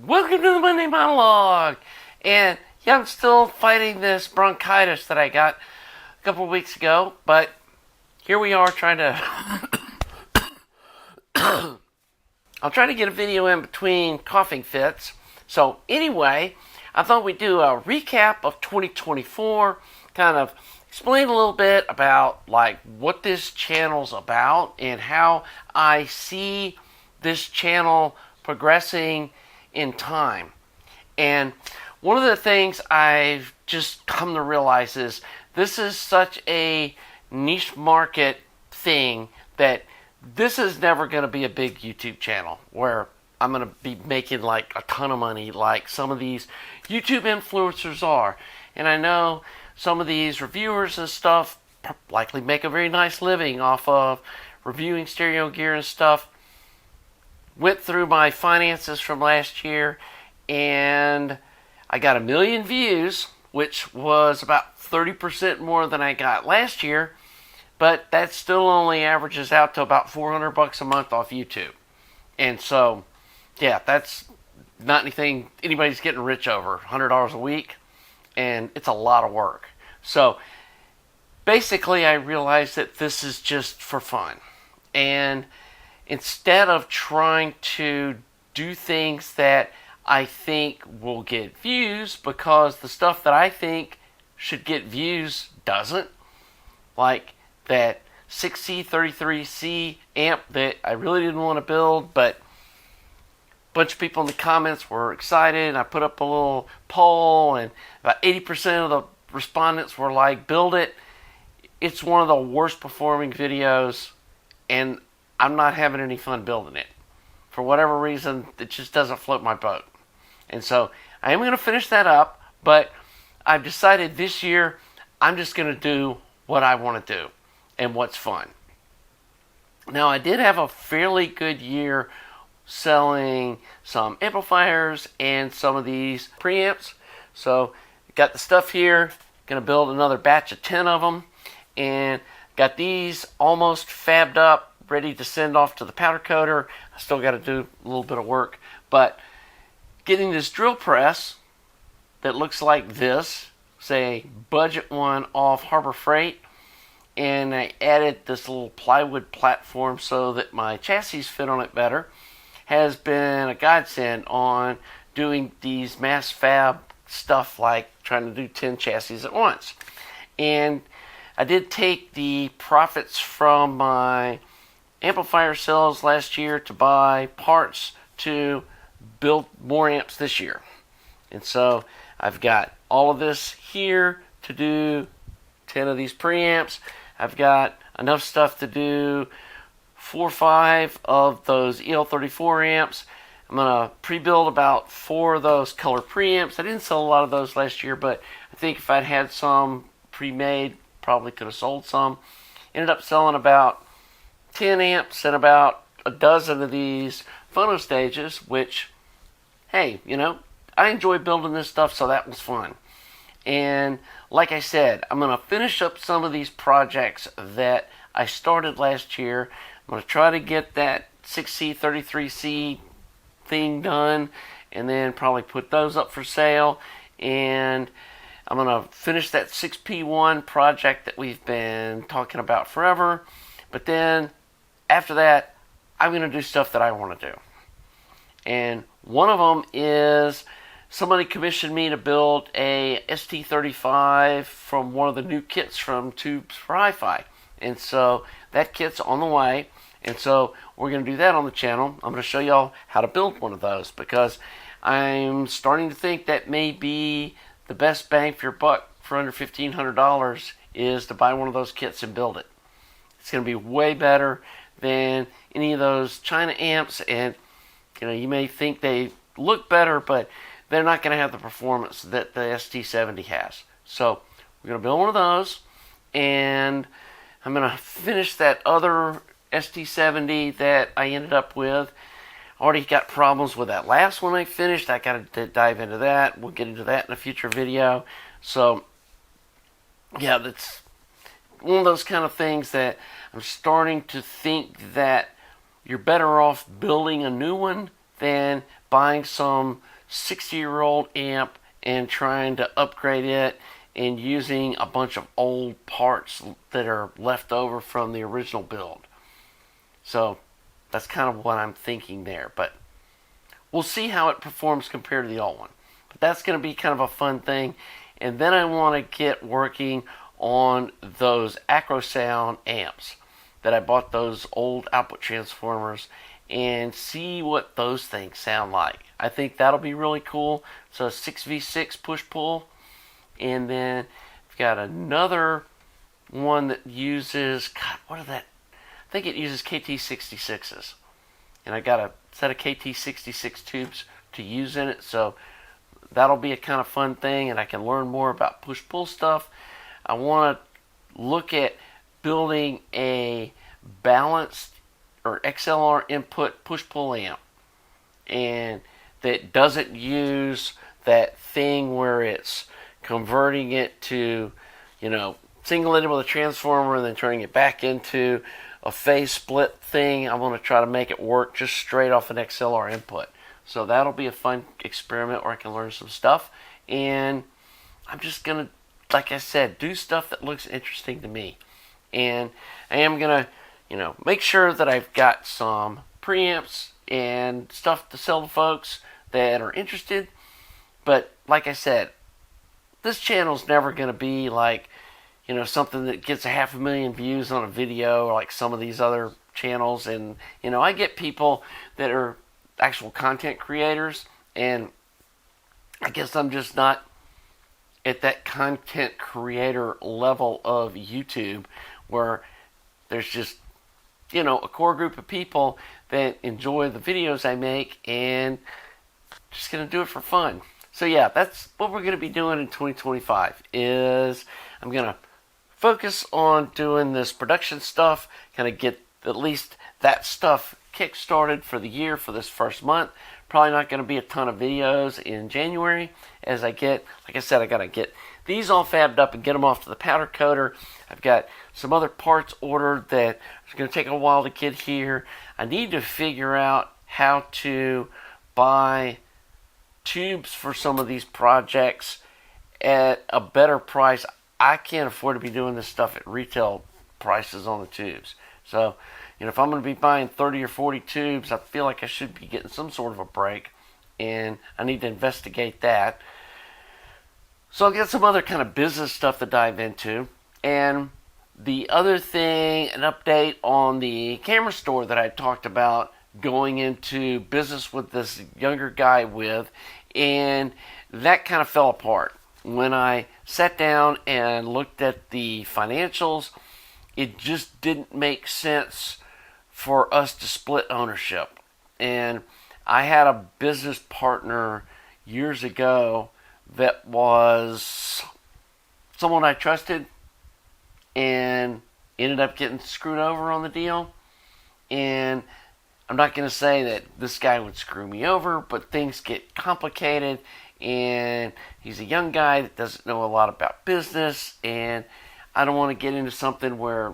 Welcome to the Monday Monologue. And yeah, I'm still fighting this bronchitis that I got a couple of weeks ago, but here we are trying to I'll try to get a video in between coughing fits. So anyway, I thought we'd do a recap of 2024, kind of explain a little bit about like what this channel's about and how I see this channel progressing in time. And one of the things I've just come to realize is this is such a niche market thing that this is never going to be a big YouTube channel where I'm going to be making like a ton of money like some of these YouTube influencers are. And I know some of these reviewers and stuff likely make a very nice living off of reviewing stereo gear and stuff. Went through my finances from last year and I got 1 million views, which was about 30% more than I got last year, but that still only averages out to about $400 a month off YouTube. And so, yeah, that's not anything anybody's getting rich over, $100 a week, and it's a lot of work. So basically I realized that this is just for fun. And instead of trying to do things that I think will get views, because the stuff that I think should get views doesn't, like that 6C33C amp that I really didn't want to build, but a bunch of people in the comments were excited, and I put up a little poll, and about 80% of the respondents were like, build it. It's one of the worst performing videos, and I'm not having any fun building it. For whatever reason, it just doesn't float my boat. And so I am going to finish that up, but I've decided this year I'm just going to do what I want to do and what's fun. Now, I did have a fairly good year selling some amplifiers and some of these preamps. So got the stuff here, going to build another batch of 10 of them, and got these almost fabbed up, ready to send off to the powder coater. I still got to do a little bit of work, but getting this drill press that looks like this, say budget one off Harbor Freight, and I added this little plywood platform so that my chassis fit on it better, has been a godsend on doing these mass fab stuff like trying to do 10 chassis at once. And I did take the profits from my amplifier sales last year to buy parts to build more amps this year. And so I've got all of this here to do 10 of these preamps. I've got enough stuff to do 4 or 5 of those EL34 amps. I'm going to pre-build about 4 of those color preamps. I didn't sell a lot of those last year, but I think if I'd had some pre-made, probably could have sold some. Ended up selling about 10 amps and about a dozen of these phono stages, which, hey, you know, I enjoy building this stuff, so that was fun. And like I said, I'm going to finish up some of these projects that I started last year. I'm going to try to get that 6C33C thing done, and then probably put those up for sale. And I'm going to finish that 6P1 project that we've been talking about forever. But then after that, I'm going to do stuff that I want to do. And one of them is somebody commissioned me to build a ST35 from one of the new kits from Tubes for Hi-Fi. And so that kit's on the way. And so we're going to do that on the channel. I'm going to show y'all how to build one of those, because I'm starting to think that may be the best bang for your buck for under $1,500 is to buy one of those kits and build it. It's going to be way better than any of those China amps, and you know, you may think they look better, but they're not going to have the performance that the ST70 has. So we're going to build one of those, and I'm going to finish that other ST70 that I ended up with. Already got problems with that last one I finished. I got to dive into that. We'll get into that in a future video. So yeah, that's one of those kind of things that I'm starting to think that you're better off building a new one than buying some 60-year-old amp and trying to upgrade it and using a bunch of old parts that are left over from the original build. So that's kind of what I'm thinking there. But we'll see how it performs compared to the old one. But that's going to be kind of a fun thing. And then I want to get working on those Acrosound amps that I bought, those old output transformers, and see what those things sound like. I think that'll be really cool. So 6v6 push-pull. And then I've got another one that uses, God, what is that? I think it uses KT66s. And I got a set of KT66 tubes to use in it. So that'll be a kind of fun thing, and I can learn more about push-pull stuff. I want to look at building a balanced or XLR input push-pull amp, and that doesn't use that thing where it's converting it to, singulated with a transformer and then turning it back into a phase split thing. I want to try to make it work just straight off an XLR input. So that'll be a fun experiment where I can learn some stuff. And I'm just going to, like I said, do stuff that looks interesting to me. And I am going to, make sure that I've got some preamps and stuff to sell to folks that are interested. But like I said, this channel's never going to be like, something that gets 500,000 views on a video like some of these other channels. And, I get people that are actual content creators, and I guess I'm just not at that content creator level of YouTube where there's just, a core group of people that enjoy the videos I make and just going to do it for fun. So yeah, that's what we're going to be doing in 2025 is I'm going to focus on doing this production stuff, kind of get at least that stuff kick-started for the year for this first month. Probably not going to be a ton of videos in January as I get, like I said, I got to get these all fabbed up and get them off to the powder coater. I've got some other parts ordered that it's going to take a while to get here. I need to figure out how to buy tubes for some of these projects at a better price. I can't afford to be doing this stuff at retail prices on the tubes. So, if I'm going to be buying 30 or 40 tubes, I feel like I should be getting some sort of a break, and I need to investigate that. So I'll get some other kind of business stuff to dive into. And the other thing, an update on the camera store that I talked about going into business with this younger guy with, and that kind of fell apart. When I sat down and looked at the financials, it just didn't make sense for us to split ownership. And I had a business partner years ago that was someone I trusted and ended up getting screwed over on the deal. And I'm not going to say that this guy would screw me over, but things get complicated, and he's a young guy that doesn't know a lot about business, and I don't want to get into something where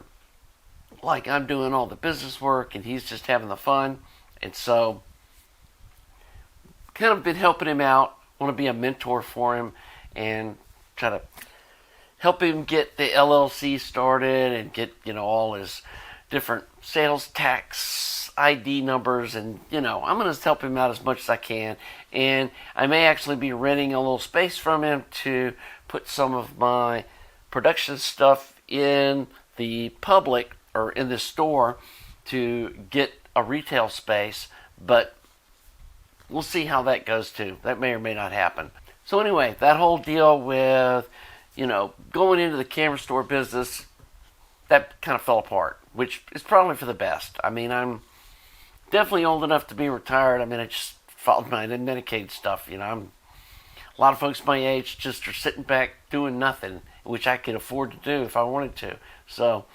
like I'm doing all the business work and he's just having the fun. And so kind of been helping him out, want to be a mentor for him and try to help him get the LLC started and get, all his different sales tax ID numbers, and I'm going to help him out as much as I can. And I may actually be renting a little space from him to put some of my production stuff in the public or in the store to get a retail space, but we'll see how that goes too. That may or may not happen. So anyway, that whole deal with, going into the camera store business, that kind of fell apart, which is probably for the best. I mean, I'm definitely old enough to be retired. I mean, I just followed my Medicaid stuff. A lot of folks my age just are sitting back doing nothing, which I could afford to do if I wanted to. So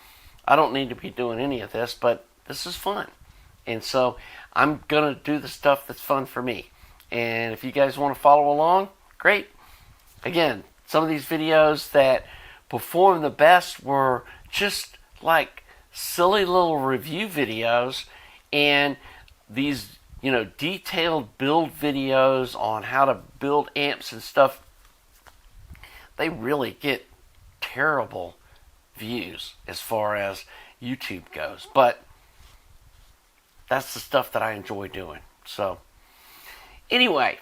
I don't need to be doing any of this, but this is fun. And so I'm going to do the stuff that's fun for me. And if you guys want to follow along, great. Again, some of these videos that performed the best were just like silly little review videos, And these, detailed build videos on how to build amps and stuff, they really get terrible views as far as YouTube goes. But that's the stuff that I enjoy doing. So, anyway,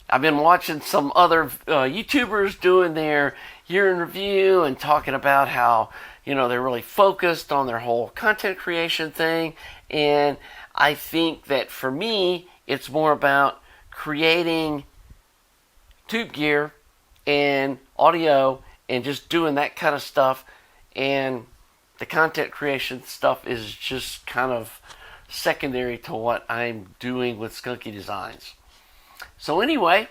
I've been watching some other YouTubers doing their year in review and talking about how, they're really focused on their whole content creation thing. And I think that for me, it's more about creating tube gear and audio and just doing that kind of stuff. And the content creation stuff is just kind of secondary to what I'm doing with Skunky Designs. So anyway,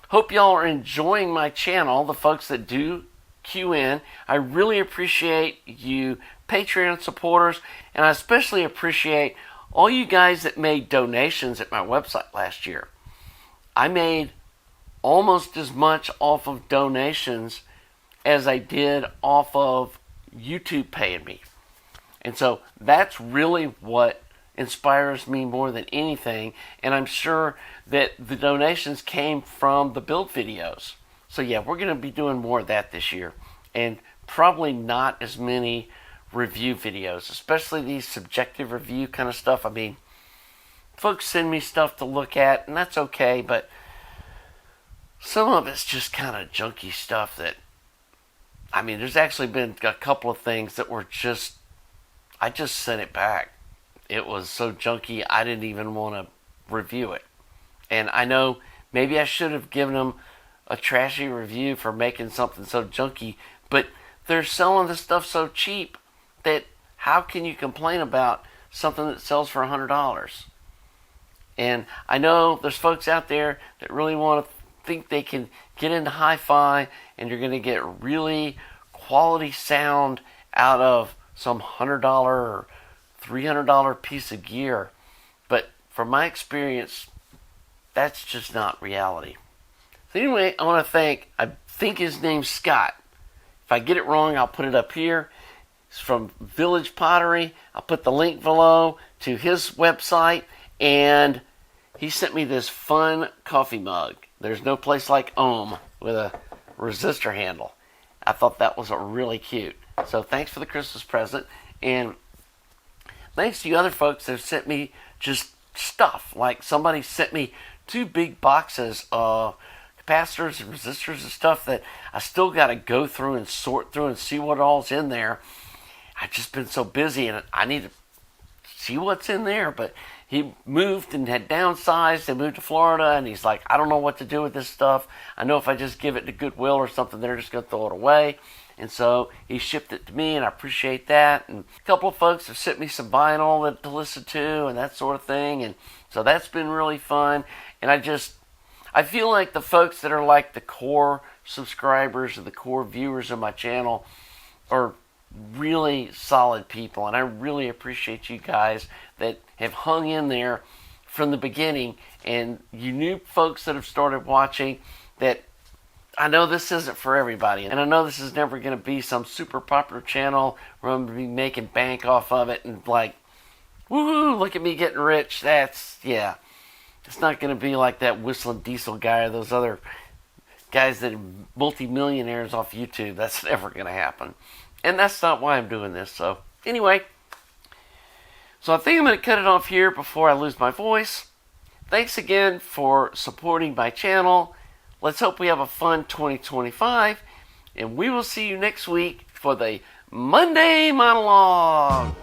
hope y'all are enjoying my channel, the folks that do cue in. I really appreciate you Patreon supporters, and I especially appreciate all you guys that made donations at my website last year. I made almost as much off of donations as I did off of YouTube paying me. And so that's really what inspires me more than anything. And I'm sure that the donations came from the build videos. So yeah, we're going to be doing more of that this year. And probably not as many review videos, especially these subjective review kind of stuff. I mean, folks send me stuff to look at, and that's okay, but some of it's just kind of junky stuff that, there's actually been a couple of things that were I just sent it back. It was so junky, I didn't even want to review it. And I know maybe I should have given them a trashy review for making something so junky, but they're selling this stuff so cheap that how can you complain about something that sells for $100? And I know there's folks out there that really want to think they can get into hi-fi and you're going to get really quality sound out of some $100 or $300 piece of gear. But from my experience, that's just not reality. So anyway, I want to I think his name's Scott. If I get it wrong, I'll put it up here. It's from Village Pottery. I'll put the link below to his website. And he sent me this fun coffee mug. There's no place like Ohm with a resistor handle. I thought that was really cute. So thanks for the Christmas present. And thanks to you other folks that have sent me just stuff. Like somebody sent me 2 big boxes of capacitors and resistors and stuff that I still got to go through and sort through and see what all's in there. I've just been so busy and I need to see what's in there. But he moved and had downsized and moved to Florida, and he's like, I don't know what to do with this stuff. I know if I just give it to Goodwill or something, they're just going to throw it away. And so he shipped it to me, and I appreciate that. And a couple of folks have sent me some vinyl to listen to and that sort of thing. And so that's been really fun. And I feel like the folks that are like the core subscribers and the core viewers of my channel are really solid people. And I really appreciate you guys that have hung in there from the beginning. And you new folks that have started watching that I know this isn't for everybody, and I know this is never going to be some super popular channel where I'm going to be making bank off of it and like, woohoo, look at me getting rich. It's not going to be like that Whistling Diesel guy or those other guys that are multi-millionaires off YouTube. That's never going to happen, and that's not why I'm doing this. So anyway, so I think I'm going to cut it off here before I lose my voice. Thanks again for supporting my channel. Let's hope we have a fun 2025, and we will see you next week for the Monday Monologue.